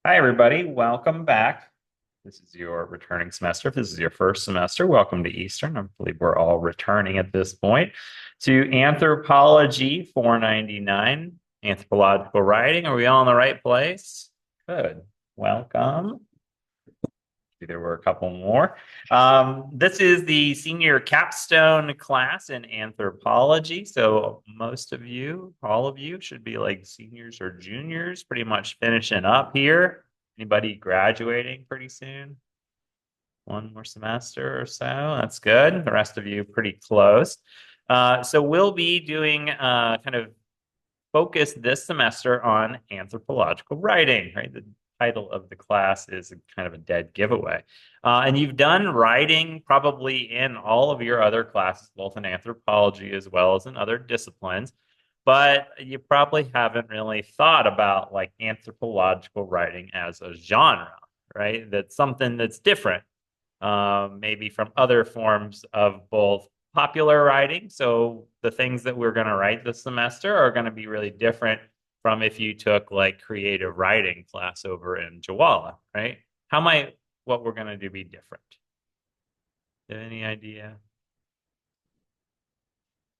Hi, everybody. Welcome back. This is your returning semester. If this is your first semester, welcome to Eastern. I believe we're all returning at this point to Anthropology 499, Anthropological Writing. Are we all in the right place? Good. Welcome. There were a couple more. This is the senior capstone class in anthropology. So most of you, all of you, should be like seniors or juniors, pretty much finishing up here. Anybody graduating pretty soon? One more semester or so. That's good. The rest of you pretty close. So we'll be doing kind of focus this semester on anthropological writing, right? The title of the class is kind of a dead giveaway. And you've done writing probably in all of your other classes, both in anthropology as well as in other disciplines, but you probably haven't really thought about like anthropological writing as a genre, right? That's something that's different, maybe from other forms of both popular writing. So the things that we're going to write this semester are going to be really different from if you took like creative writing class over in Jawala, right? How might what we're going to do be different? Do you have any idea?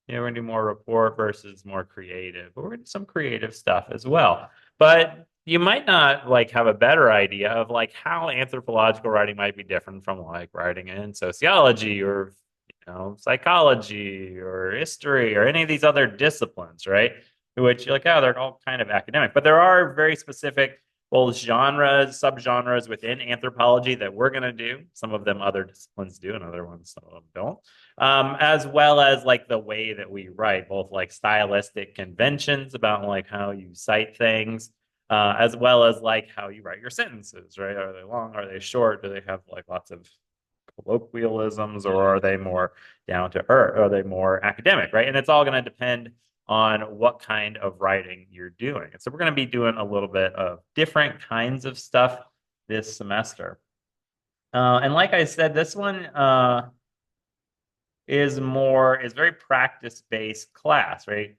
Yeah, we're going to do more report versus more creative. But we're going to do some creative stuff as well. But you might not like have a better idea of like how anthropological writing might be different from like writing in sociology or psychology or history or any of these other disciplines, right? Which you're like, oh, they're all kind of academic. But there are very specific both genres, subgenres within anthropology that we're going to do. Some of them other disciplines do, and other ones some of them don't. As well as like the way that we write, both like stylistic conventions about like how you cite things, as well as like how you write your sentences, right? Are they long? Are they short? Do they have like lots of colloquialisms, or are they more down to earth? Are they more academic, right? And it's all going to depend on what kind of writing you're doing. And so we're going to be doing a little bit of different kinds of stuff this semester. And like I said, this one is very practice based class, right?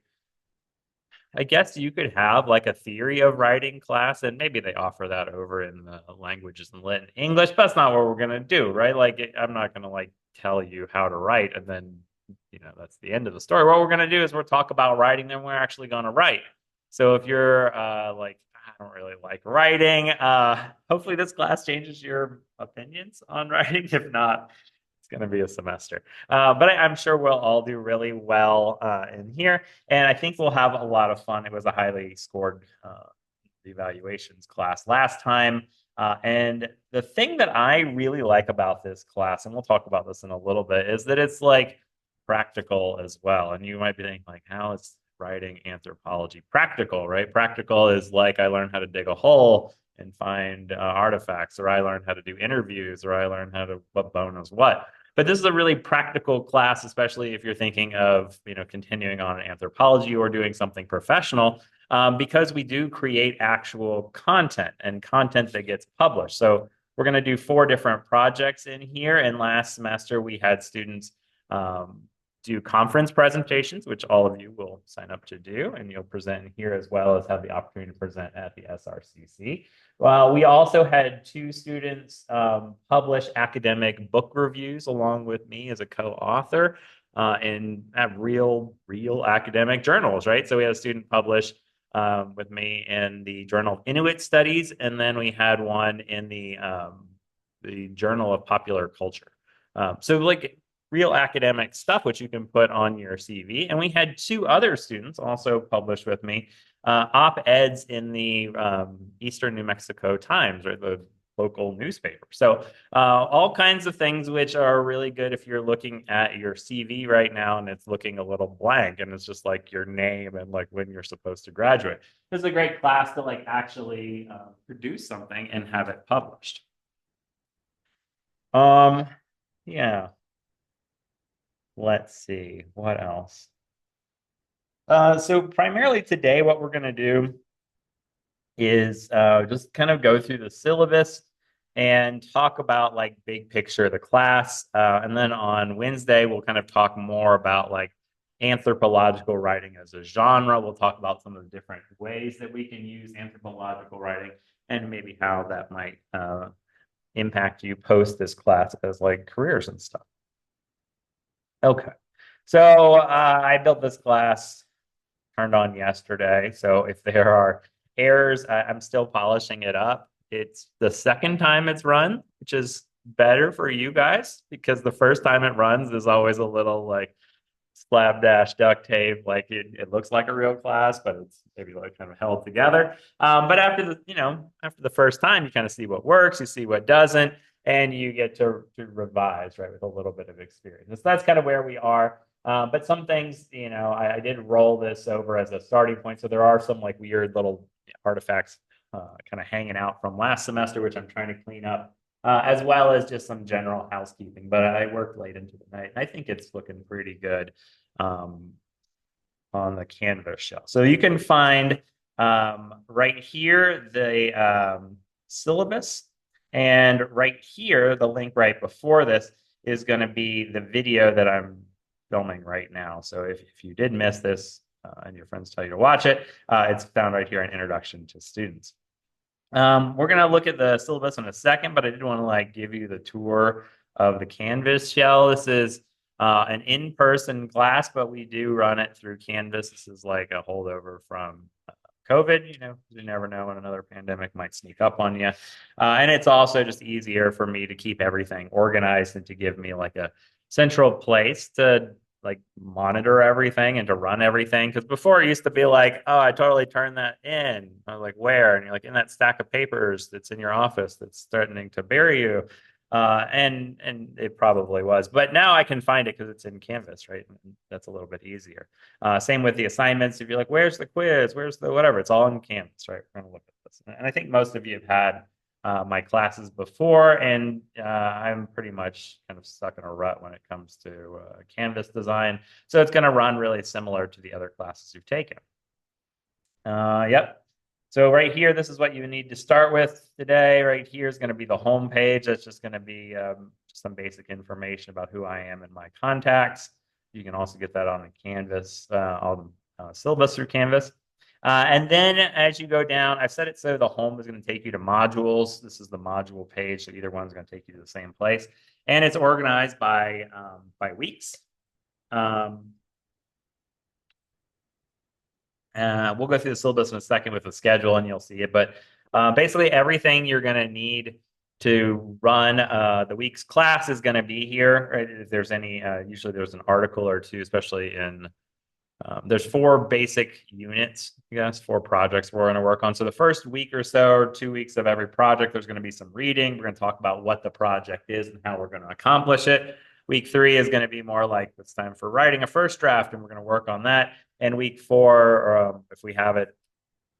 I guess you could have like a theory of writing class, and maybe they offer that over in the languages and lit English, but that's not what we're gonna do, right? Like, I'm not gonna like tell you how to write, and then that's the end of the story. What we're gonna do is we'll talk about writing, and we're actually gonna write. So if you're like, I don't really like writing, hopefully this class changes your opinions on writing. If not, going to be a semester. But I'm sure we'll all do really well in here. And I think we'll have a lot of fun. It was a highly scored evaluations class last time. And the thing that I really like about this class, and we'll talk about this in a little bit, is that it's like practical as well. And you might be thinking, like, how is writing anthropology practical, right? Practical is like I learned how to dig a hole and find artifacts, or I learned how to do interviews, or I learned how to what bone is what. But this is a really practical class, especially if you're thinking of continuing on in anthropology or doing something professional, because we do create actual content and content that gets published. So we're going to do 4 different projects in here. And last semester we had students do conference presentations, which all of you will sign up to do, and you'll present here as well as have the opportunity to present at the SRCC. Well, we also had 2 students publish academic book reviews along with me as a co-author in at real academic journals, right? So we had a student publish with me in the Journal of Inuit Studies, and then we had one in the Journal of Popular Culture. So like real academic stuff, which you can put on your CV. And we had 2 other students also published with me op-eds in the Eastern New Mexico Times, or the local newspaper. So all kinds of things which are really good if you're looking at your CV right now and it's looking a little blank and it's just like your name and like when you're supposed to graduate. This is a great class to like actually produce something and have it published. Um, yeah. Let's see, what else? So primarily today, what we're going to do is just kind of go through the syllabus and talk about like big picture of the class. And then on Wednesday, we'll kind of talk more about like anthropological writing as a genre. We'll talk about some of the different ways that we can use anthropological writing and maybe how that might impact you post this class as like careers and stuff. Okay. So I built this class, turned on yesterday. So if there are errors, I'm still polishing it up. It's the second time it's run, which is better for you guys because the first time it runs is always a little like slapdash duct tape. Like it looks like a real class, but it's maybe like kind of held together. But after after the first time, you kind of see what works, you see what doesn't, and you get to revise, right, with a little bit of experience. So that's kind of where we are. But some things, I did roll this over as a starting point. So there are some like weird little artifacts kind of hanging out from last semester, which I'm trying to clean up, as well as just some general housekeeping. But I worked late into the night, and I think it's looking pretty good on the Canvas shell. So you can find right here the syllabus, and right here, the link right before this is going to be the video that I'm filming right now. So if you did miss this and your friends tell you to watch it, it's found right here in Introduction to Students. We're going to look at the syllabus in a second, but I did want to like give you the tour of the Canvas shell. This is an in-person class, but we do run it through Canvas. This is like a holdover from COVID. You never know when another pandemic might sneak up on you. And it's also just easier for me to keep everything organized and to give me like a central place to like monitor everything and to run everything. Because before it used to be like, oh, I totally turned that in. I was like, where? And you're like, in that stack of papers that's in your office that's threatening to bury you. And it probably was, but now I can find it because it's in Canvas, right? And that's a little bit easier. Same with the assignments. If you're like, where's the quiz? Where's the whatever? It's all in Canvas, right? We're going to look at this. And I think most of you have had my classes before, and I'm pretty much kind of stuck in a rut when it comes to Canvas design. So it's going to run really similar to the other classes you've taken. Yep. So right here, this is what you need to start with today. Right here is going to be the home page. That's just going to be some basic information about who I am and my contacts. You can also get that on the Canvas, all the syllabus through Canvas. And then as you go down, I've set it so the home is going to take you to modules. This is the module page, so either one's going to take you to the same place. And it's organized by weeks. We'll go through the syllabus in a second with the schedule and you'll see it. But basically everything you're going to need to run the week's class is going to be here. Right? If there's any, usually there's an article or two, especially in, there's 4 basic units, 4 projects we're going to work on. So the first week or so, or 2 weeks of every project, there's going to be some reading. We're going to talk about what the project is and how we're going to accomplish it. Week 3 is going to be more like it's time for writing a first draft, and we're going to work on that. And week 4, if we have it,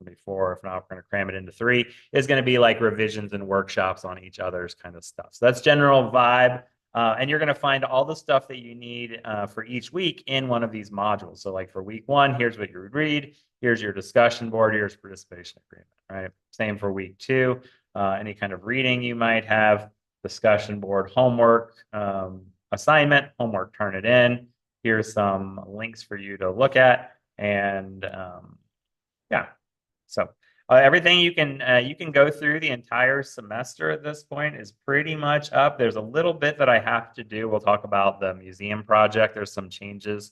maybe 4, if not, we're going to cram it into 3, is going to be like revisions and workshops on each other's kind of stuff. So that's general vibe. And you're going to find all the stuff that you need for each week in one of these modules. So like for week 1, here's what you would read. Here's your discussion board. Here's participation agreement, right? Same for week 2. Any kind of reading you might have, discussion board, homework, assignment, homework, turn it in. Here's some links for you to look at. And yeah, so everything you can go through the entire semester at this point is pretty much up. There's a little bit that I have to do. We'll talk about the museum project. There's some changes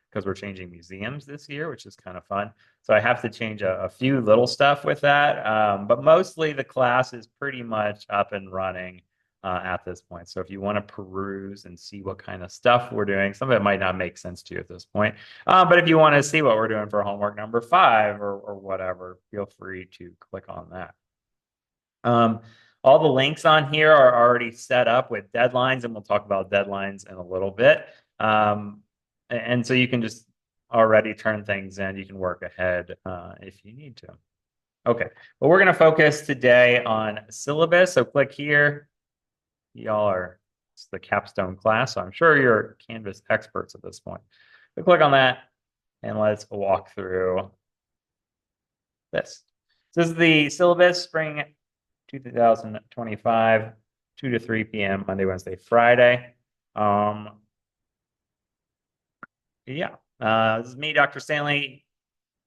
because we're changing museums this year, which is kind of fun. So I have to change a few little stuff with that. But mostly the class is pretty much up and running at this point. So if you want to peruse and see what kind of stuff we're doing, some of it might not make sense to you at this point. But if you want to see what we're doing for homework number 5 or whatever, feel free to click on that. All the links on here are already set up with deadlines, and we'll talk about deadlines in a little bit. And so you can just already turn things in. You can work ahead if you need to. Okay, well, we're going to focus today on syllabus. So click here. Y'all are, it's the capstone class, so I'm sure you're Canvas experts at this point. So click on that, and let's walk through this. So this is the syllabus, spring 2025, 2 to 3 p.m., Monday, Wednesday, Friday. Yeah, This is me, Dr. Stanley.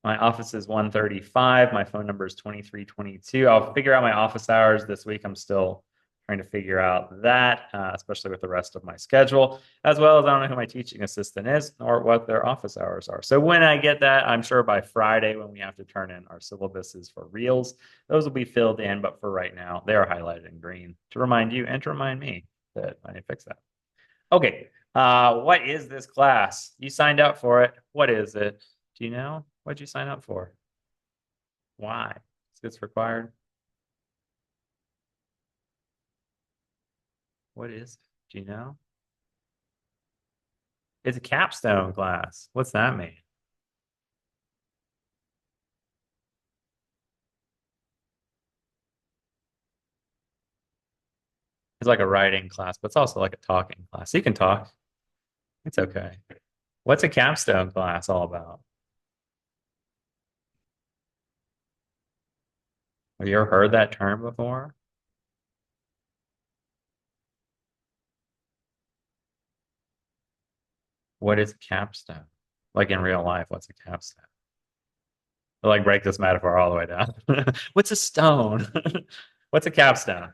My office is 135. My phone number is 2322. I'll figure out my office hours this week. I'm still trying to figure out that, especially with the rest of my schedule, as well as I don't know who my teaching assistant is or what their office hours are. So when I get that, I'm sure by Friday when we have to turn in our syllabuses for reels, those will be filled in. But for right now, they are highlighted in green to remind you and to remind me that I need to fix that. Okay. What is this class? You signed up for it. What is it? Do you know? What'd you sign up for? Why? Is this required? What is it? Do you know? It's a capstone class. What's that mean? It's like a writing class, but it's also like a talking class. You can talk. It's okay. What's a capstone class all about? Have you ever heard that term before? What is a capstone? Like in real life, what's a capstone? I'll like break this metaphor all the way down. What's a stone? What's a capstone?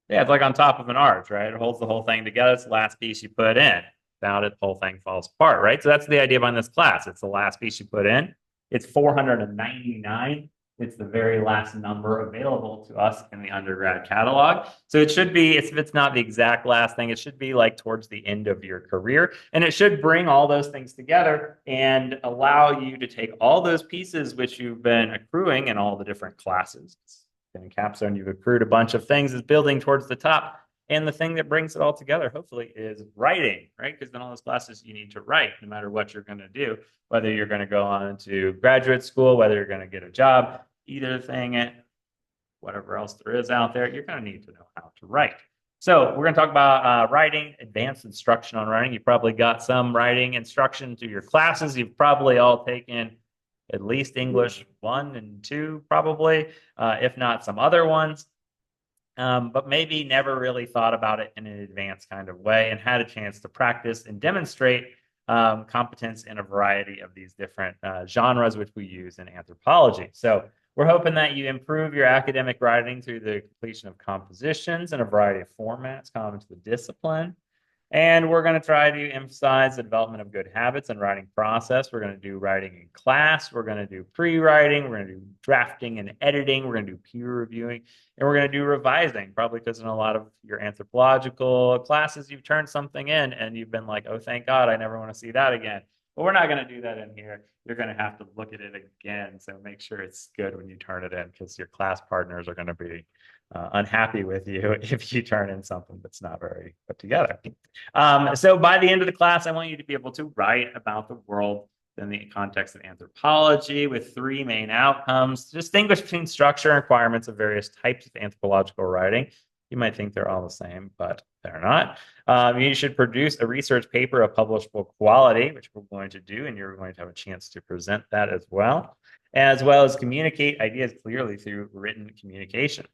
Yeah, it's like on top of an arch, right? It holds the whole thing together. It's the last piece you put in. Without it, the whole thing falls apart, right? So that's the idea behind this class. It's the last piece you put in. It's 499. It's the very last number available to us in the undergrad catalog. So it should be, if it's not the exact last thing, it should be like towards the end of your career. And it should bring all those things together and allow you to take all those pieces which you've been accruing in all the different classes in capstone, you've accrued a bunch of things is building towards the top. And the thing that brings it all together, hopefully, is writing, right? Because in all those classes, you need to write no matter what you're going to do, whether you're going to go on to graduate school, whether you're going to get a job, either thing, whatever else there is out there, you're going to need to know how to write. So we're going to talk about writing, advanced instruction on writing. You probably got some writing instruction through your classes. You've probably all taken at least English 1 and 2, probably, if not some other ones. But maybe never really thought about it in an advanced kind of way and had a chance to practice and demonstrate competence in a variety of these different genres, which we use in anthropology. So we're hoping that you improve your academic writing through the completion of compositions in a variety of formats common to the discipline. And we're going to try to emphasize the development of good habits and writing process. We're going to do writing in class. We're going to do pre-writing. We're going to do drafting and editing. We're going to do peer reviewing. And we're going to do revising, probably because in a lot of your anthropological classes, you've turned something in and you've been like, oh, thank God, I never want to see that again. But we're not going to do that in here. You're going to have to look at it again. So make sure it's good when you turn it in because your class partners are going to be unhappy with you if you turn in something that's not very put together. So by the end of the class, I want you to be able to write about the world in the context of anthropology with three main outcomes. Distinguish between structure and requirements of various types of anthropological writing. You might think they're all the same, but they're not. You should produce a research paper of publishable quality, which we're going to do, and you're going to have a chance to present that as well as communicate ideas clearly through written communication.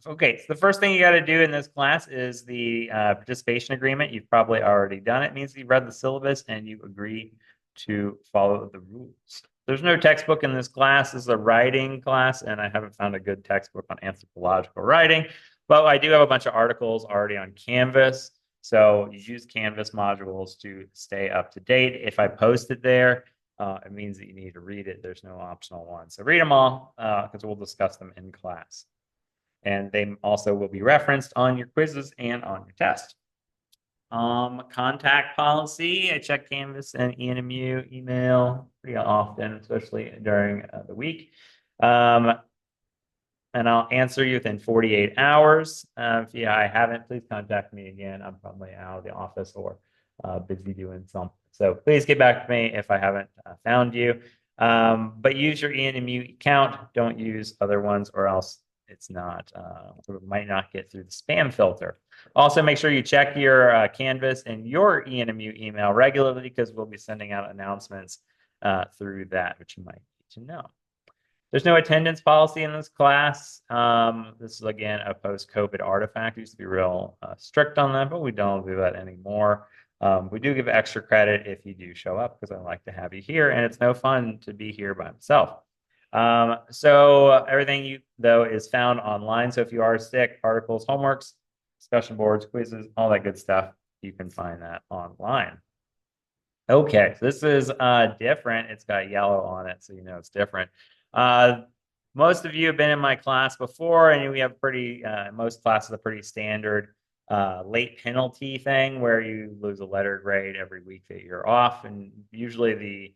Okay, so the first thing you got to do in this class is the participation agreement. You've probably already done it. It means you've read the syllabus and you agree to follow the rules. There's no textbook in this class. This is a writing class, and I haven't found a good textbook on anthropological writing, but I do have a bunch of articles already on Canvas. So you use Canvas modules to stay up to date. If I post it there, it means that you need to read it. There's no optional one. So read them all because we'll discuss them in class. And they also will be referenced on your quizzes and on your test. Contact policy. I check Canvas and ENMU email pretty often, especially during the week. And I'll answer you within 48 hours. If I haven't, please contact me again. I'm probably out of the office or busy doing something. So please get back to me if I haven't found you. But use your ENMU account. Don't use other ones or else it's not, it might not get through the spam filter. Also, make sure you check your Canvas and your ENMU email regularly because we'll be sending out announcements through that, which you might need to know. There's no attendance policy in this class. This is, again, a post-COVID artifact. We used to be real strict on that, but we don't do that anymore. We do give extra credit if you do show up because I like to have you here, and it's no fun to be here by myself. So everything though is found online. So if you are sick, articles, homeworks, discussion boards, quizzes, all that good stuff, you can find that online. Okay, so this is different. It's got yellow on it, so you know it's different. Uh, Most of you have been in my class before, and we have most classes are pretty standard late penalty thing where you lose a letter grade every week that you're off. And usually the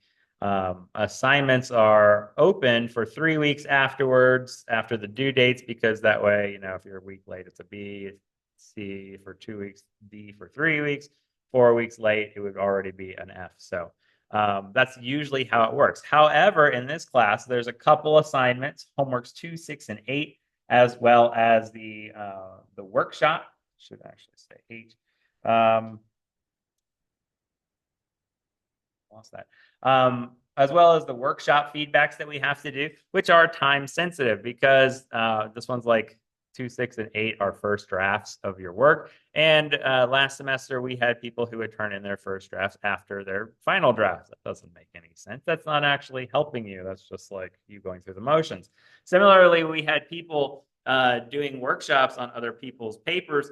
assignments are open for 3 weeks afterwards, after the due dates, because that way, if you're a week late, it's a B, C for 2 weeks, D for 3 weeks. 4 weeks late, it would already be an F. So that's usually how it works. However, in this class, there's a couple assignments, homeworks 2, 6, and 8, as well as the workshop. Should actually say 8. Lost that. As well as the workshop feedbacks that we have to do, which are time sensitive because this one's like 2, 6, and 8 are first drafts of your work. And last semester, we had people who would turn in their first drafts after their final drafts. That doesn't make any sense. That's not actually helping you. That's just like you going through the motions. Similarly, we had people doing workshops on other people's papers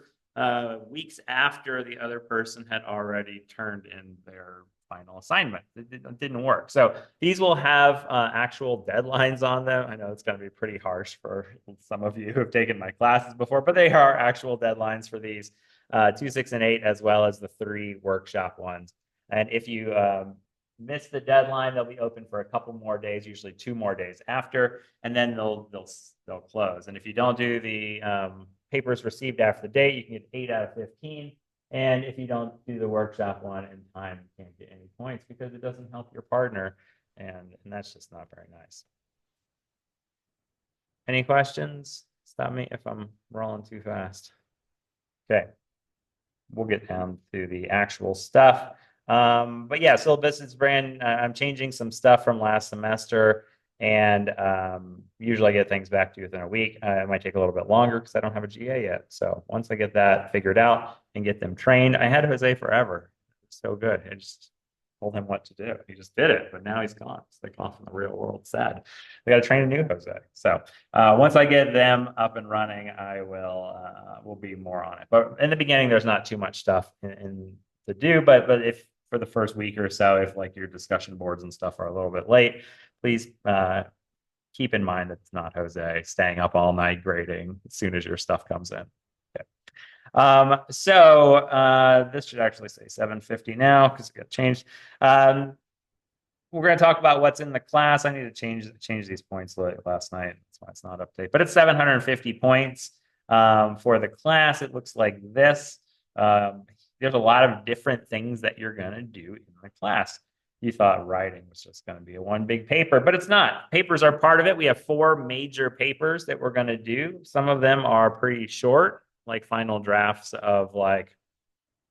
weeks after the other person had already turned in their final assignment. It didn't work. So these will have actual deadlines on them. I know it's going to be pretty harsh for some of you who have taken my classes before, but they are actual deadlines for these 2, 6, and 8, as well as the 3 workshop ones. And if you miss the deadline, they'll be open for a couple more days, usually 2 more days after, and then they'll close. And if you don't do the papers received after the date, you can get 8 out of 15. And if you don't do the workshop one in time, you can't get any points because it doesn't help your partner. And that's just not very nice. Any questions? Stop me if I'm rolling too fast. Okay. We'll get down to the actual stuff. But yeah, syllabus is I'm changing some stuff from last semester. And usually I get things back to you within a week. It might take a little bit longer because I don't have a GA yet. So once I get that figured out and get them trained, I had Jose forever. It was so good. I just told him what to do. He just did it, but now he's gone. It's like off in the real world. Sad. We got to train a new Jose. So once I get them up and running, I will be more on it. But in the beginning, there's not too much stuff to do. But if for the first week or so, if like your discussion boards and stuff are a little bit late, please keep in mind that it's not Jose staying up all night grading as soon as your stuff comes in. Okay. So this should actually say 750 now because it got changed. We're going to talk about what's in the class. I need to change these points last night. That's why it's not updated. But it's 750 points for the class. It looks like this. There's a lot of different things that you're going to do in the class. You thought writing was just going to be one big paper, but it's not. Papers are part of it. We have 4 major papers that we're going to do. Some of them are pretty short, like final drafts of like,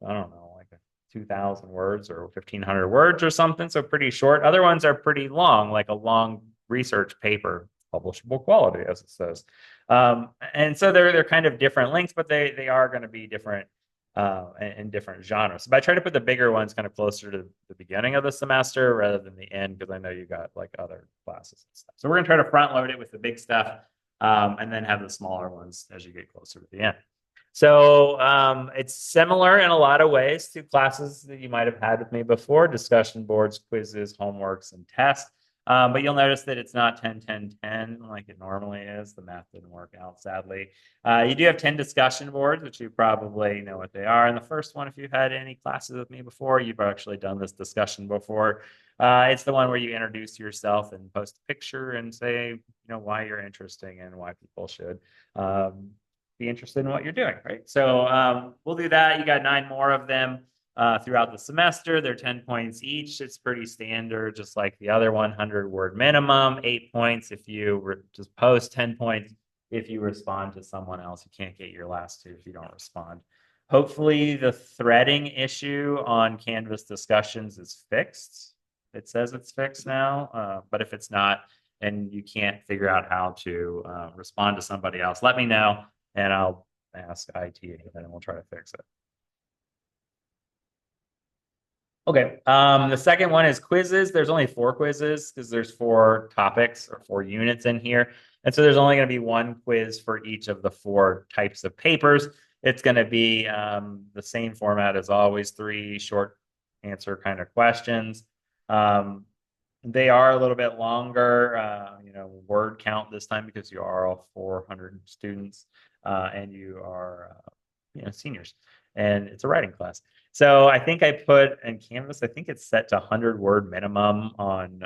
I don't know, like 2,000 words or 1,500 words or something. So pretty short. Other ones are pretty long, like a long research paper, publishable quality, as it says. And so they're kind of different lengths, but they are going to be different in different genres. But I try to put the bigger ones kind of closer to the beginning of the semester rather than the end, because I know you got like other classes and stuff. So we're going to try to front load it with the big stuff and then have the smaller ones as you get closer to the end. So it's similar in a lot of ways to classes that you might have had with me before, discussion boards, quizzes, homeworks, and tests. But you'll notice that it's not 10, 10, 10 like it normally is. The math didn't work out, sadly. You do have 10 discussion boards, which you probably know what they are. And the first one, if you've had any classes with me before, you've actually done this discussion before. It's the one where you introduce yourself and post a picture and say, why you're interesting and why people should be interested in what you're doing, right? So we'll do that. You got 9 more of them throughout the semester. They're 10 points each. It's pretty standard, just like the other 100-word minimum, 8 points if you just post, 10 points if you respond to someone else. You can't get your last 2 if you don't respond. Hopefully the threading issue on Canvas discussions is fixed. It says it's fixed now, but if it's not, and you can't figure out how to respond to somebody else, let me know and I'll ask IT and we'll try to fix it. Okay. The second one is quizzes. There's only 4 quizzes because there's 4 topics or 4 units in here. And so there's only going to be one quiz for each of the 4 types of papers. It's going to be the same format as always, 3 short answer kind of questions. They are a little bit longer, word count this time because you are all 400 students and you are, seniors and it's a writing class. So I think I put in Canvas, I think it's set to 100-word minimum on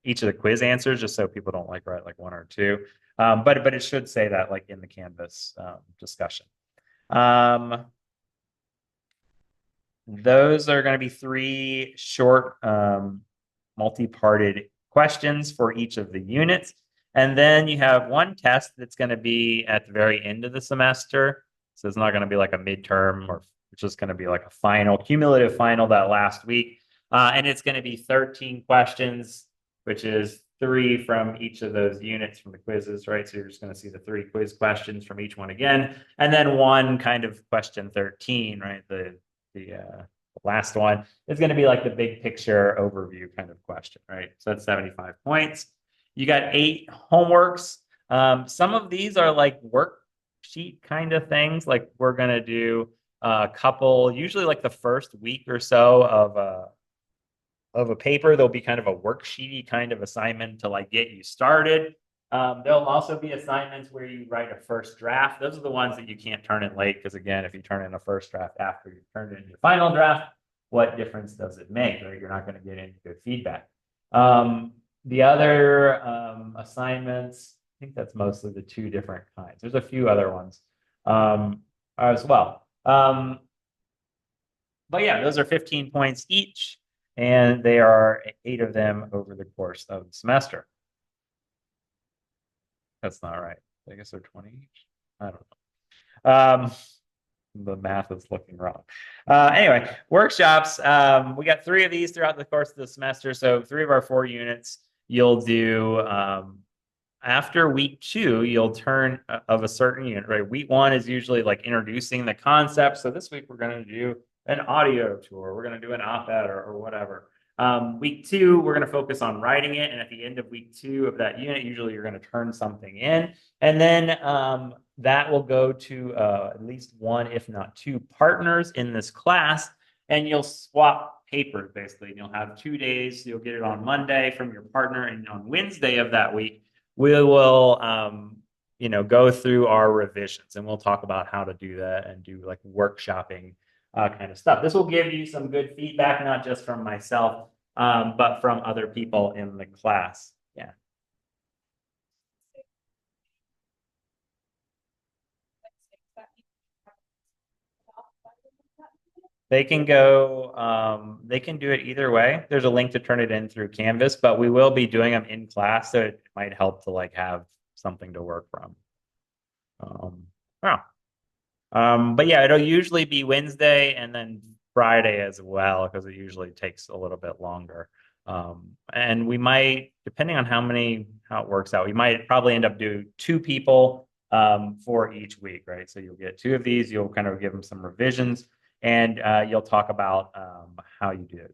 each of the quiz answers, just so people don't like write like 1 or 2. But it should say that like in the Canvas discussion. Those are going to be 3 short multi-parted questions for each of the units. And then you have one test that's going to be at the very end of the semester. So it's not going to be like a midterm, or it's just going to be like a final, cumulative final that last week. And it's going to be 13 questions, which is 3 from each of those units from the quizzes, right? So you're just going to see the 3 quiz questions from each one again. And then one kind of question 13, right? The last one is going to be like the big picture overview kind of question, right? So that's 75 points. You got 8 homeworks. Some of these are like worksheet kind of things. Like we're going to do a couple, usually like the first week or so of a paper, there'll be kind of a worksheety kind of assignment to like get you started. There'll also be assignments where you write a first draft. Those are the ones that you can't turn in late because again, if you turn in a first draft after you turned in your final draft, what difference does it make, right? You're not going to get any good feedback. The other assignments, I think that's mostly the 2 different kinds. There's a few other ones as well. But yeah, those are 15 points each, and they are 8 of them over the course of the semester. That's not right. I guess they're 20 each. I don't know. The math is looking wrong. Anyway, workshops. We got 3 of these throughout the course of the semester. So 3 of our 4 units you'll do after week 2, you'll turn of a certain unit, right? Week 1 is usually like introducing the concept. So this week we're going to do an audio tour. We're going to do an op-ed or whatever. Week 2, we're going to focus on writing it. And at the end of week 2 of that unit, usually you're going to turn something in. And then that will go to at least 1, if not 2 partners in this class. And you'll swap papers basically. And you'll have 2 days. You'll get it on Monday from your partner. And on Wednesday of that week, we will go through our revisions. And we'll talk about how to do that and do like workshopping kind of stuff. This will give you some good feedback, not just from myself, but from other people in the class. Yeah. They can go, they can do it either way. There's a link to turn it in through Canvas, but we will be doing them in class, so it might help to like have something to work from. But yeah, it'll usually be Wednesday and then Friday as well, because it usually takes a little bit longer. And we might, depending on how it works out, we might probably end up doing 2 people for each week, right? So you'll get 2 of these, you'll kind of give them some revisions, and you'll talk about how you do it.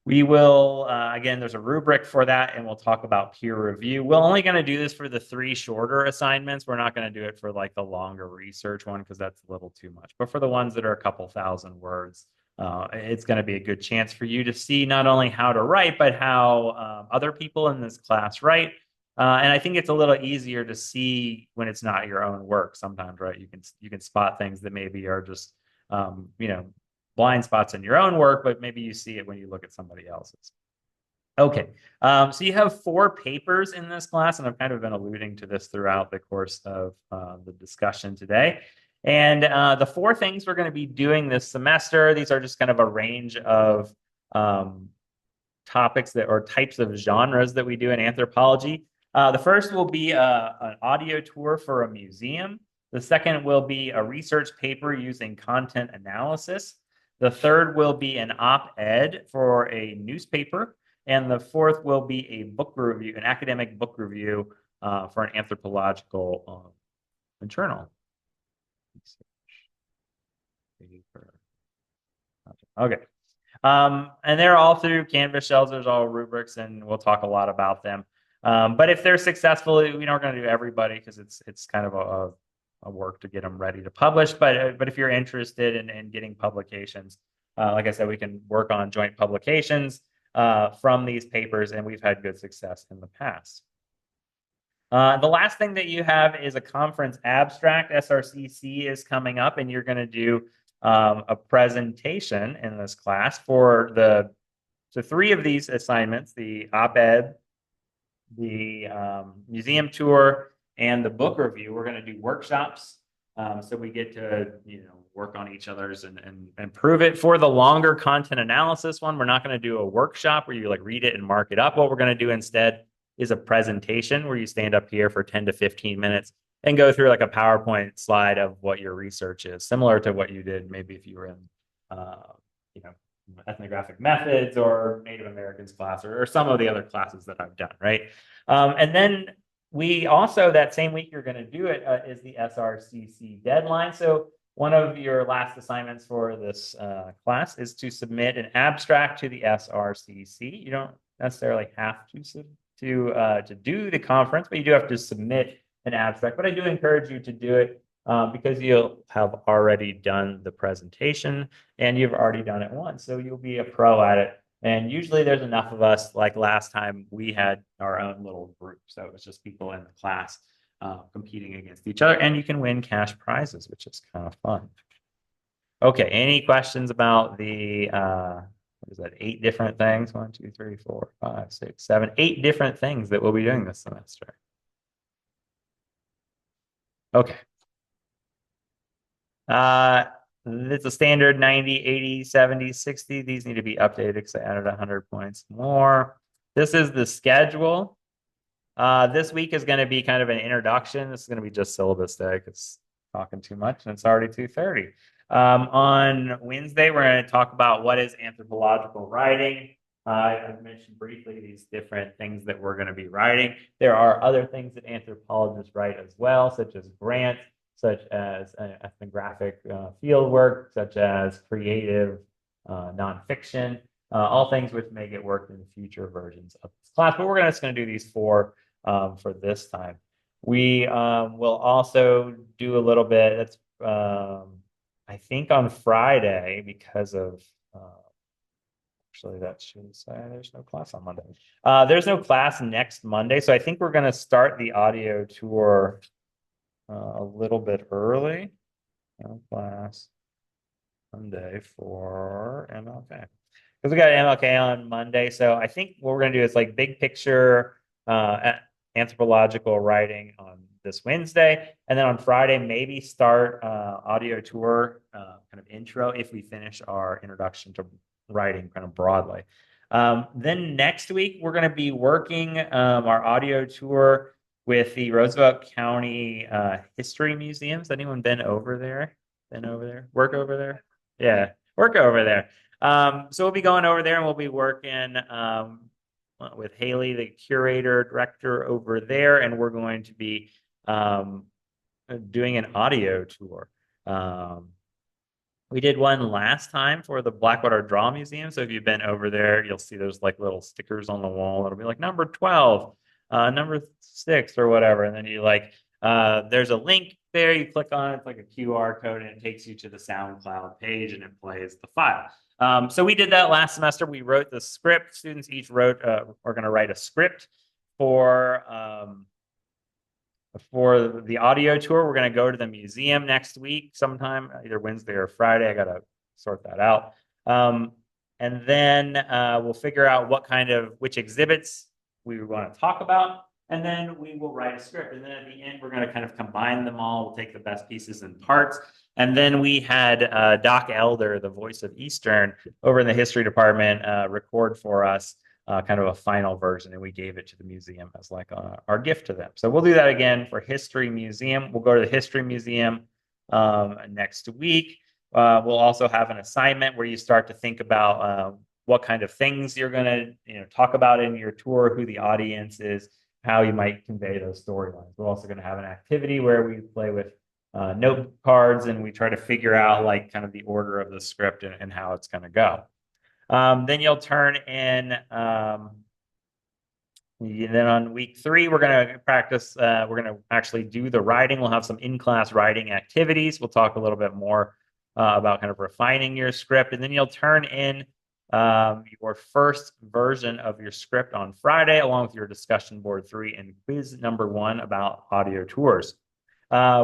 We will, again, there's a rubric for that, and we'll talk about peer review. We're only going to do this for the 3 shorter assignments. We're not going to do it for like the longer research one because that's a little too much. But for the ones that are a couple thousand words, it's going to be a good chance for you to see not only how to write, but how other people in this class write. And I think it's a little easier to see when it's not your own work sometimes, right? You can spot things that maybe are just, blind spots in your own work, but maybe you see it when you look at somebody else's. Okay, so you have 4 papers in this class, and I've kind of been alluding to this throughout the course of the discussion today. And the 4 things we're going to be doing this semester, these are just kind of a range of topics or types of genres that we do in anthropology. The first will be an audio tour for a museum. The second will be a research paper using content analysis. The third will be an op-ed for a newspaper. And the fourth will be a book review, an academic book review for an anthropological journal. Okay. And they're all through Canvas shells. There's all rubrics, and we'll talk a lot about them. But if they're successful, we're going to do everybody because it's kind of a work to get them ready to publish. But if you're interested in getting publications, like I said, we can work on joint publications from these papers, and we've had good success in the past. The last thing that you have is a conference abstract. SRCC is coming up, and you're going to do a presentation in this class for so three of these assignments: the op-ed, the museum tour, and the book review. We're going to do workshops, so we get to work on each other's and improve it. For the longer content analysis one, we're not going to do a workshop where you like read it and mark it up. What we're going to do instead is a presentation where you stand up here for 10 to 15 minutes and go through like a PowerPoint slide of what your research is, similar to what you did maybe if you were in, ethnographic methods or Native Americans class or some of the other classes that I've done, right? And then we also, that same week you're going to do it is the SRCC deadline. So one of your last assignments for this class is to submit an abstract to the SRCC. You don't necessarily have to do the conference, but you do have to submit an abstract. But I do encourage you to do it because you'll have already done the presentation and you've already done it once. So you'll be a pro at it. And usually there's enough of us, like last time we had our own little group. So it was just people in the class competing against each other, and you can win cash prizes, which is kind of fun. Okay, any questions about the, what is that, 8 different things? 1, 2, 3, 4, 5, 6, 7, 8 different things that we'll be doing this semester. Okay. It's a standard 90, 80, 70, 60. These need to be updated because I added 100 points more. This is the schedule. This week is going to be kind of an introduction. This is going to be just syllabus day because talking too much and it's already 2:30. On Wednesday, we're going to talk about what is anthropological writing. I've mentioned briefly these different things that we're going to be writing. There are other things that anthropologists write as well, such as grants, such as ethnographic field work, such as creative nonfiction, all things which may get worked in future versions of this class. But we're just going to do these 4 for this time. We will also do a little bit, that's I think on Friday, because of actually that should say there's no class on Monday. There's no class next Monday, so I think we're going to start the audio tour a little bit early. No class Monday for MLK. Because we got MLK on Monday. So I think what we're going to do is like big picture anthropological writing on this Wednesday. And then on Friday, maybe start audio tour kind of intro if we finish our introduction to writing kind of broadly. Then next week, we're going to be working our audio tour with the Roosevelt County History Museums. Anyone been over there? Work over there? Yeah, work over there. So we'll be going over there and we'll be working with Haley, the curator director over there, and we're going to be doing an audio tour. We did one last time for the Blackwater Draw Museum. So if you've been over there, you'll see there's like little stickers on the wall. It'll be like number 12, number 6 or whatever. And then you there's a link there. You click on it. It's like a QR code and it takes you to the SoundCloud page and it plays the file. So we did that last semester. We wrote the script. Students each are going to write a script for the audio tour. We're going to go to the museum next week sometime, either Wednesday or Friday. I got to sort that out. And then we'll figure out which exhibits we want to talk about. And then we will write a script. And then at the end, we're going to kind of combine them all. We'll take the best pieces and parts. And then we had Doc Elder, the voice of Eastern, over in the history department, record for us kind of a final version. And we gave it to the museum as like our gift to them. So we'll do that again for History Museum. We'll go to the History Museum next week. We'll also have an assignment where you start to think about what kind of things you're going to talk about in your tour, who the audience is, how you might convey those storylines. We're also going to have an activity where we play with note cards and we try to figure out like kind of the order of the script and how it's going to go. Then you'll turn in. Then on week 3, we're going to practice. We're going to actually do the writing. We'll have some in-class writing activities. We'll talk a little bit more about kind of refining your script. And then you'll turn in your first version of your script on Friday, along with your discussion board 3 and quiz number 1 about audio tours.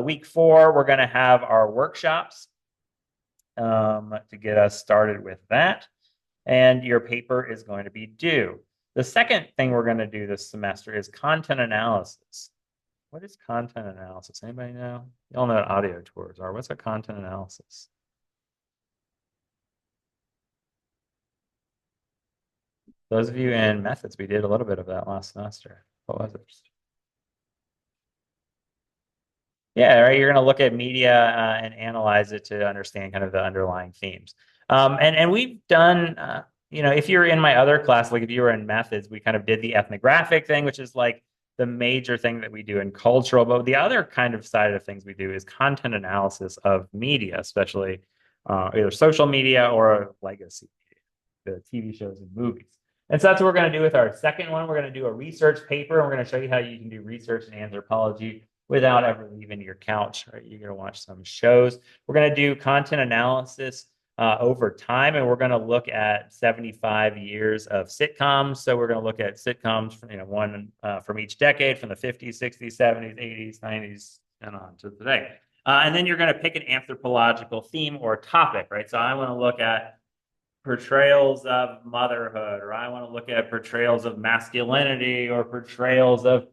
Week 4, we're going to have our workshops to get us started with that. And your paper is going to be due. The second thing we're going to do this semester is content analysis. What is content analysis? Anybody know? You all know what audio tours are. What's a content analysis? Those of you in methods, we did a little bit of that last semester. What was it? Yeah, right. You're going to look at media and analyze it to understand kind of the underlying themes. And we've done, if you're in my other class, like if you were in methods, we kind of did the ethnographic thing, which is like the major thing that we do in cultural. But the other kind of side of things we do is content analysis of media, especially either social media or legacy media, the TV shows and movies. And so that's what we're going to do with our second one. We're going to do a research paper, and we're going to show you how you can do research in anthropology without ever leaving your couch. Right? You're going to watch some shows. We're going to do content analysis over time, and we're going to look at 75 years of sitcoms. So we're going to look at sitcoms from, one from each decade, from the 50s, 60s, 70s, 80s, 90s, and on to today. And then you're going to pick an anthropological theme or topic, right? So I want to look at portrayals of motherhood, or I want to look at portrayals of masculinity, or portrayals of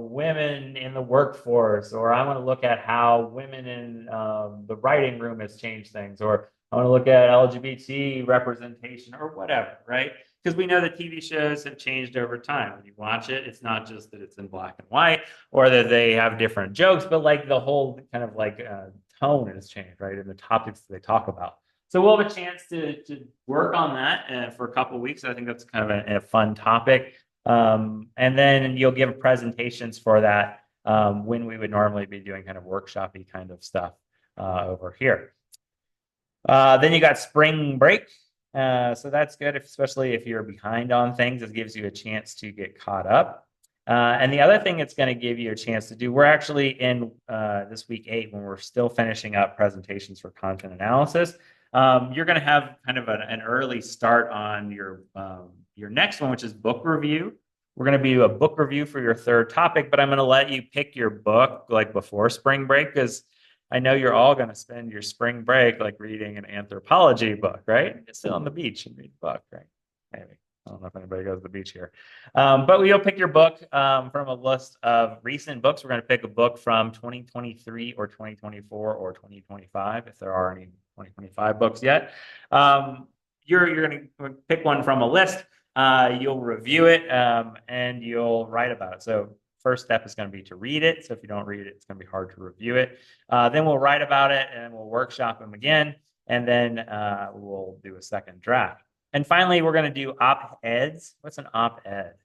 women in the workforce, or I want to look at how women in the writing room has changed things, or I want to look at LGBT representation, or whatever, right? Because we know that TV shows have changed over time. When you watch it, it's not just that it's in black and white or that they have different jokes, but like the whole kind of like tone has changed, right? And the topics that they talk about. So we'll have a chance to work on that for a couple of weeks. I think that's kind of a fun topic. And then you'll give presentations for that when we would normally be doing kind of workshop-y kind of stuff over here. Then you got spring break. So that's good, especially if you're behind on things. It gives you a chance to get caught up. And the other thing it's going to give you a chance to do, we're actually in this week 8 when we're still finishing up presentations for content analysis. You're going to have kind of an early start on your next one, which is book review. We're going to do a book review for your third topic, but I'm going to let you pick your book like before spring break, because I know you're all going to spend your spring break like reading an anthropology book, right? Sit on the beach and read a book, right? Maybe. I don't know if anybody goes to the beach here. But you'll pick your book from a list of recent books. We're going to pick a book from 2023 or 2024 or 2025, if there are any 2025 books yet. You're going to pick one from a list. You'll review it and you'll write about it. So first step is going to be to read it. So if you don't read it, it's going to be hard to review it. Then we'll write about it and we'll workshop them again. And then we'll do a second draft. And finally, we're going to do op-eds. What's an op-ed?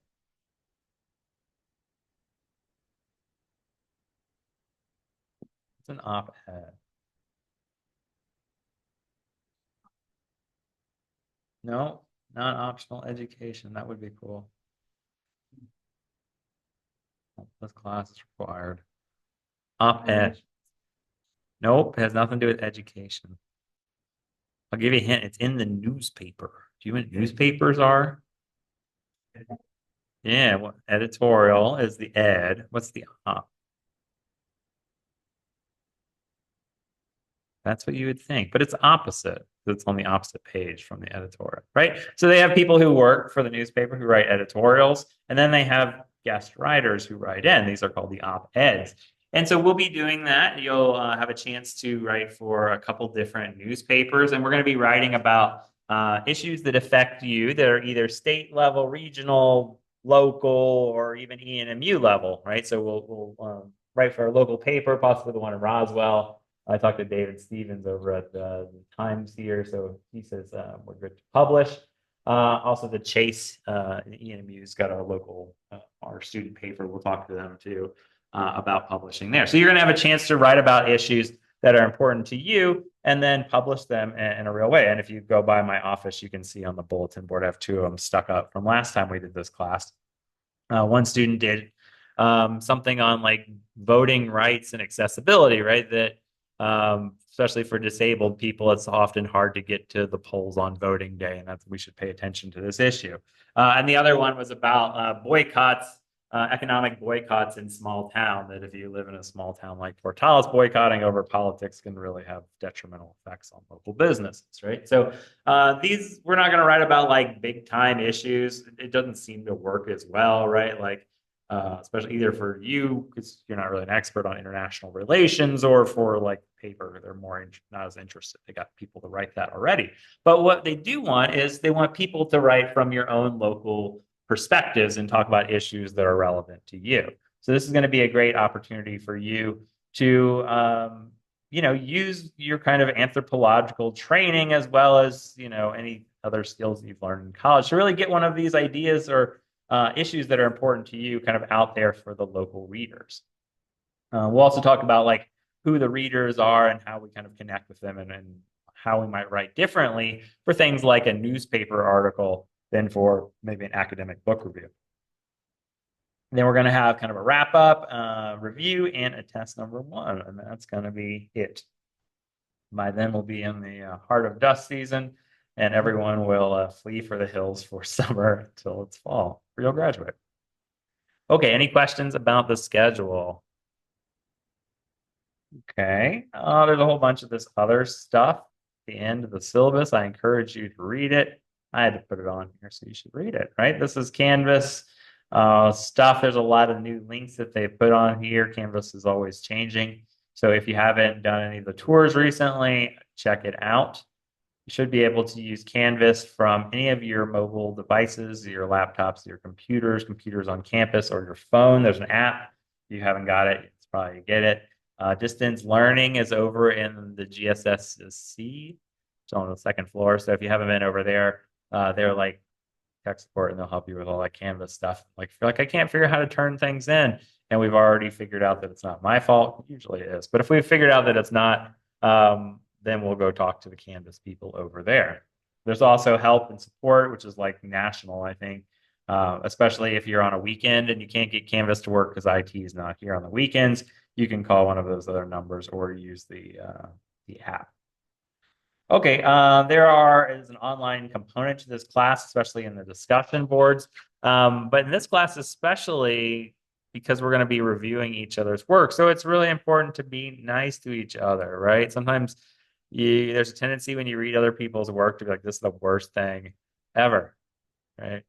What's an op-ed? No, not optional education. That would be cool. This class is required. Op-ed. Nope, it has nothing to do with education. I'll give you a hint. It's in the newspaper. Do you know what newspapers are? Yeah, well, editorial is the ed. What's the op? That's what you would think, but it's opposite. It's on the opposite page from the editorial, right? So they have people who work for the newspaper who write editorials, and then they have guest writers who write in. These are called the op-eds. And so we'll be doing that. You'll have a chance to write for a couple different newspapers, and we're going to be writing about issues that affect you that are either state level, regional, local, or even ENMU level, right? So we'll write for a local paper, possibly the one in Roswell. I talked to David Stevens over at the Times here, so he says we're good to publish. Also, the Chase EMU's got a local, our student paper. We'll talk to them too about publishing there. So you're going to have a chance to write about issues that are important to you and then publish them in a real way. And if you go by my office, you can see on the bulletin board, I have two of them stuck up from last time we did this class. One student did something on like voting rights and accessibility, right? That especially for disabled people, it's often hard to get to the polls on voting day, and that's we should pay attention to this issue. And the other one was about boycotts, economic boycotts in small town. That if you live in a small town like Portales, boycotting over politics can really have detrimental effects on local businesses, right? So these we're not going to write about like big time issues. It doesn't seem to work as well, right? Like especially either for you because you're not really an expert on international relations, or for like paper, they're more not as interested. They got people to write that already. But what they do want is they want people to write from your own local perspectives and talk about issues that are relevant to you. So this is going to be a great opportunity for you to use your kind of anthropological training as well as any other skills that you've learned in college to really get one of these ideas or issues that are important to you kind of out there for the local readers. We'll also talk about like who the readers are and how we kind of connect with them, and how we might write differently for things like a newspaper article than for maybe an academic book review. And then we're going to have kind of a wrap up, review, and a test number 1, and that's going to be it. By then, we'll be in the heart of dust season, and everyone will flee for the hills for summer until it's fall. You'll graduate. Okay, any questions about the schedule? Okay, there's a whole bunch of this other stuff at the end of the syllabus. I encourage you to read it. I had to put it on here, so you should read it, right? This is Canvas stuff. There's a lot of new links that they put on here. Canvas is always changing. So if you haven't done any of the tours recently, check it out. You should be able to use Canvas from any of your mobile devices, your laptops, your computers on campus, or your phone. There's an app. If you haven't got it, it's probably get it. Distance learning is over in the GSSC. It's on the second floor. So if you haven't been over there, they're like tech support, and they'll help you with all that Canvas stuff. Like if you're like, I can't figure out how to turn things in, and we've already figured out that it's not my fault. Usually it is. But if we've figured out that it's not, then we'll go talk to the Canvas people over there. There's also help and support, which is like national, I think, especially if you're on a weekend and you can't get Canvas to work because IT is not here on the weekends. You can call one of those other numbers or use the app. Okay, there is an online component to this class, especially in the discussion boards. But in this class, especially because we're going to be reviewing each other's work. So it's really important to be nice to each other, right? Sometimes there's a tendency when you read other people's work to be like, this is the worst thing ever, right?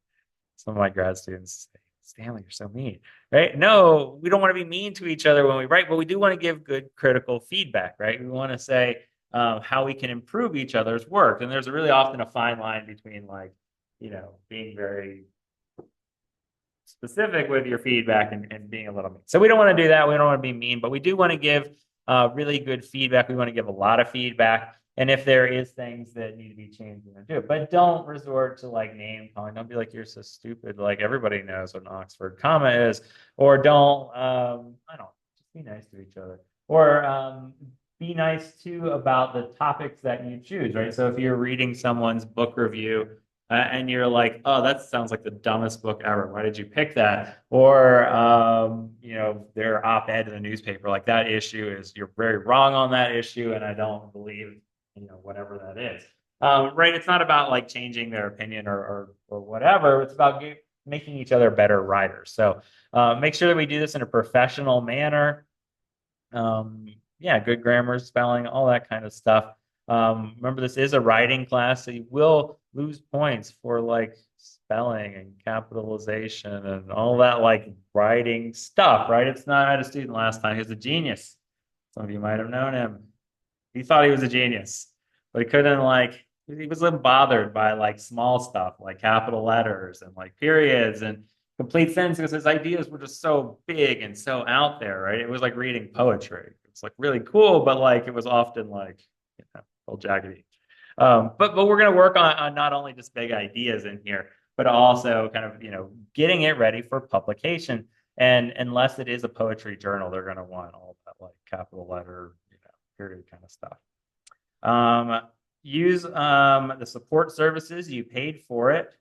Some of my grad students say, Stanley, you're so mean, right? No, we don't want to be mean to each other when we write, but we do want to give good critical feedback, right? We want to say how we can improve each other's work. And there's really often a fine line between like, being very specific with your feedback and being a little mean. So we don't want to do that. We don't want to be mean, but we do want to give really good feedback. We want to give a lot of feedback. And if there is things that need to be changed, we're going to do it. But don't resort to like name calling. Don't be like, you're so stupid. Like everybody knows what an Oxford comma is. Or don't, just be nice to each other. Or be nice too about the topics that you choose, right? So if you're reading someone's book review and you're like, oh, that sounds like the dumbest book ever. Why did you pick that? Or, their op-ed in the newspaper, like that issue is, you're very wrong on that issue. And I don't believe, whatever that is. Right. It's not about like changing their opinion or whatever. It's about making each other better writers. So make sure that we do this in a professional manner. Good grammar, spelling, all that kind of stuff. Remember, this is a writing class, so you will lose points for like spelling and capitalization and all that like writing stuff, right? It's not. I had a student last time. He was a genius. Some of you might have known him. He thought he was a genius, but he couldn't he was bothered by like small stuff like capital letters and like periods and complete sentences because his ideas were just so big and so out there, right? It was like reading poetry. It's like really cool, but like it was often like old jaggedy. But we're going to work on not only just big ideas in here, but also kind of, getting it ready for publication. And unless it is a poetry journal, they're going to want all that like capital letter, period kind of stuff. Use the support services you paid for it,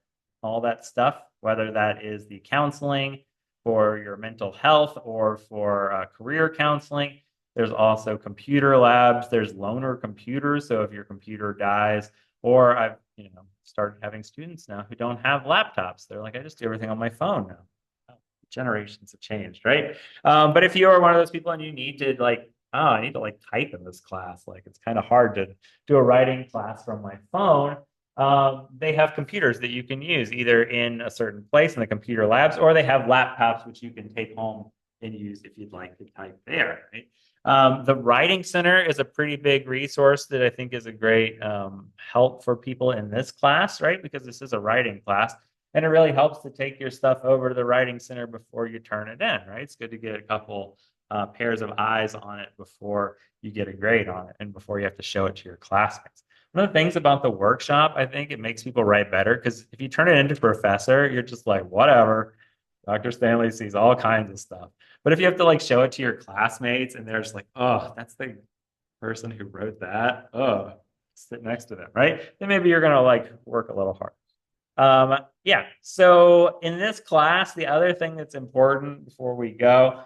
all that stuff, whether that is the counseling for your mental health or for career counseling. There's also computer labs. There's loaner computers. So if your computer dies, or I've started having students now who don't have laptops. They're like, I just do everything on my phone now. Generations have changed, right? But if you are one of those people and you need to like, oh, I need to like type in this class, like it's kind of hard to do a writing class from my phone. They have computers that you can use either in a certain place in the computer labs, or they have laptops which you can take home and use if you'd like to type there, right? The Writing Center is a pretty big resource that I think is a great help for people in this class, right? Because this is a writing class. And it really helps to take your stuff over to the Writing Center before you turn it in, right? It's good to get a couple pairs of eyes on it before you get a grade on it and before you have to show it to your classmates. One of the things about the workshop, I think it makes people write better because if you turn it into professor, you're just like, whatever. Dr. Stanley sees all kinds of stuff. But if you have to like show it to your classmates and they're just like, oh, that's the person who wrote that. Oh, sit next to them, right? Then maybe you're going to like work a little hard. Yeah, so in this class, the other thing that's important before we go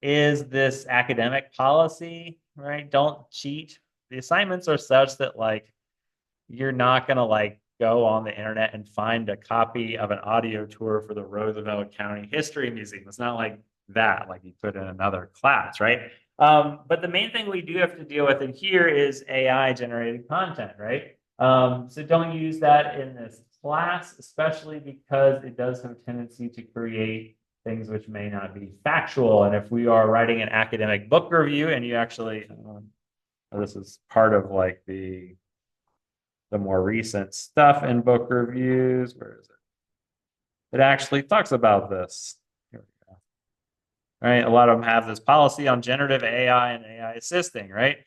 is this academic policy, right? Don't cheat. The assignments are such that like you're not going to like go on the internet and find a copy of an audio tour for the Roosevelt County History Museum. It's not like that, like you could in another class, right? But the main thing we do have to deal with in here is AI generated content, right? So don't use that in this class, especially because it does have a tendency to create things which may not be factual. And if we are writing an academic book review and you actually, this is part of like the more recent stuff in book reviews. Where is it? It actually talks about this. Here we go. Right. A lot of them have this policy on generative AI and AI assisting, right?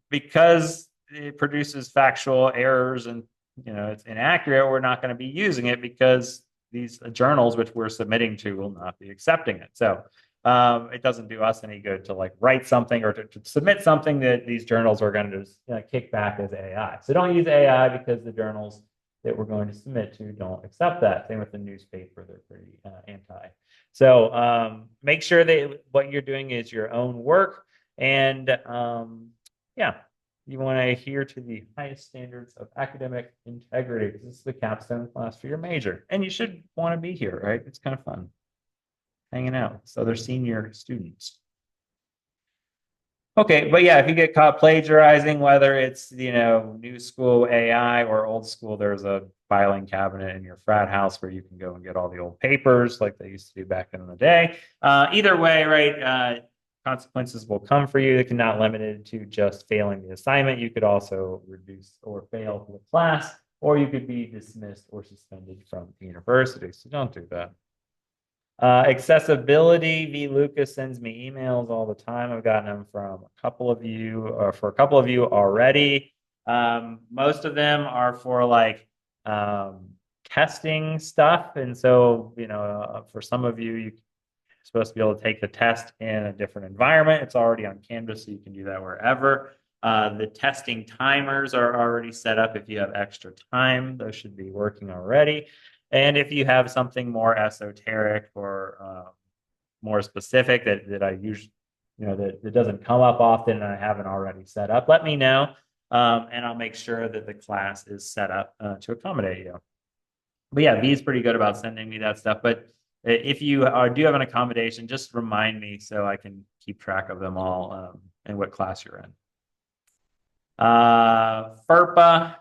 Because it produces factual errors and it's inaccurate, we're not going to be using it because these journals which we're submitting to will not be accepting it. So it doesn't do us any good to like write something or to submit something that these journals are going to just kick back as AI. So don't use AI because the journals that we're going to submit to don't accept that. Same with the newspaper, they're pretty anti. So make sure that what you're doing is your own work. And yeah, you want to adhere to the highest standards of academic integrity because this is the capstone class for your major. And you should want to be here, right? It's kind of fun hanging out with other senior students. Okay, but yeah, if you get caught plagiarizing, whether it's new school AI or old school, there's a filing cabinet in your frat house where you can go and get all the old papers like they used to do back in the day. Either way, right? Consequences will come for you. It can not limited to just failing the assignment. You could also reduce or fail the class, or you could be dismissed or suspended from the university. So don't do that. Accessibility. V. Lucas sends me emails all the time. I've gotten them from a couple of you, or for a couple of you already. Most of them are for like testing stuff, and so for some of you, you're supposed to be able to take the test in a different environment. It's already on Canvas, so you can do that wherever. The testing timers are already set up. If you have extra time, those should be working already. And if you have something more esoteric or more specific that I usually, that doesn't come up often and I haven't already set up, let me know. And I'll make sure that the class is set up to accommodate you. But yeah, V is pretty good about sending me that stuff. But if you do have an accommodation, just remind me so I can keep track of them all and what class you're in. FERPA.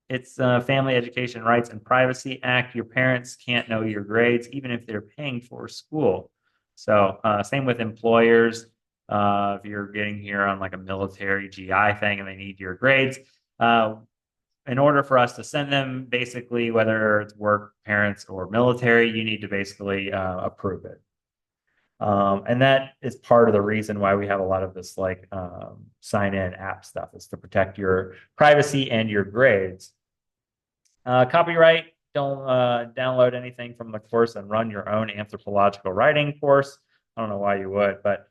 It's Family Education Rights and Privacy Act. Your parents can't know your grades, even if they're paying for school. So same with employers. If you're getting here on like a military GI thing and they need your grades, in order for us to send them, basically, whether it's work, parents, or military, you need to basically approve it. And that is part of the reason why we have a lot of this like sign in app stuff is to protect your privacy and your grades. Copyright, don't download anything from the course and run your own anthropological writing course. I don't know why you would, but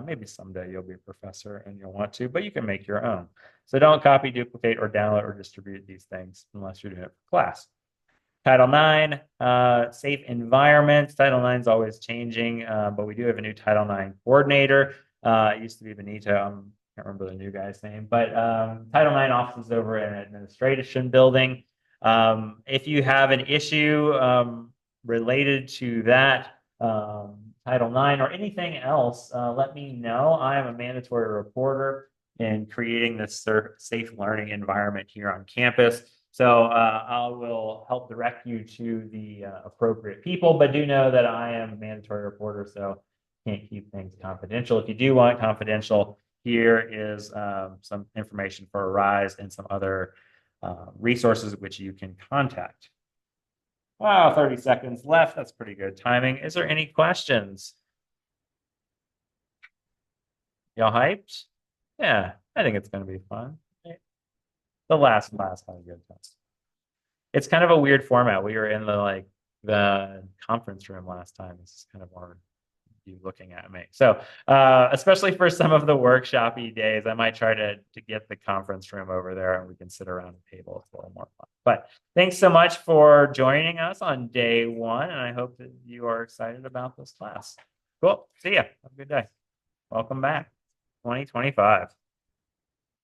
maybe someday you'll be a professor and you'll want to, but you can make your own. So don't copy, duplicate, or download or distribute these things unless you're doing it for class. Title IX, safe environments. Title IX is always changing, but we do have a new Title IX coordinator. It used to be Benito. I can't remember the new guy's name, but Title IX office is over in administration building. If you have an issue related to that Title IX or anything else, let me know. I am a mandatory reporter in creating this safe learning environment here on campus. So I will help direct you to the appropriate people, but do know that I am a mandatory reporter, so can't keep things confidential. If you do want confidential, here is some information for Arise and some other resources which you can contact. Wow, 30 seconds left. That's pretty good timing. Is there any questions? Y'all hyped? Yeah, I think it's going to be fun. The last class had a good test. It's kind of a weird format. We were in the conference room last time. This is kind of more you looking at me. So especially for some of the workshopy days, I might try to get the conference room over there and we can sit around the table. It's a little more fun. But thanks so much for joining us on day one. And I hope that you are excited about this class. Cool. See ya. Have a good day. Welcome back. 2025.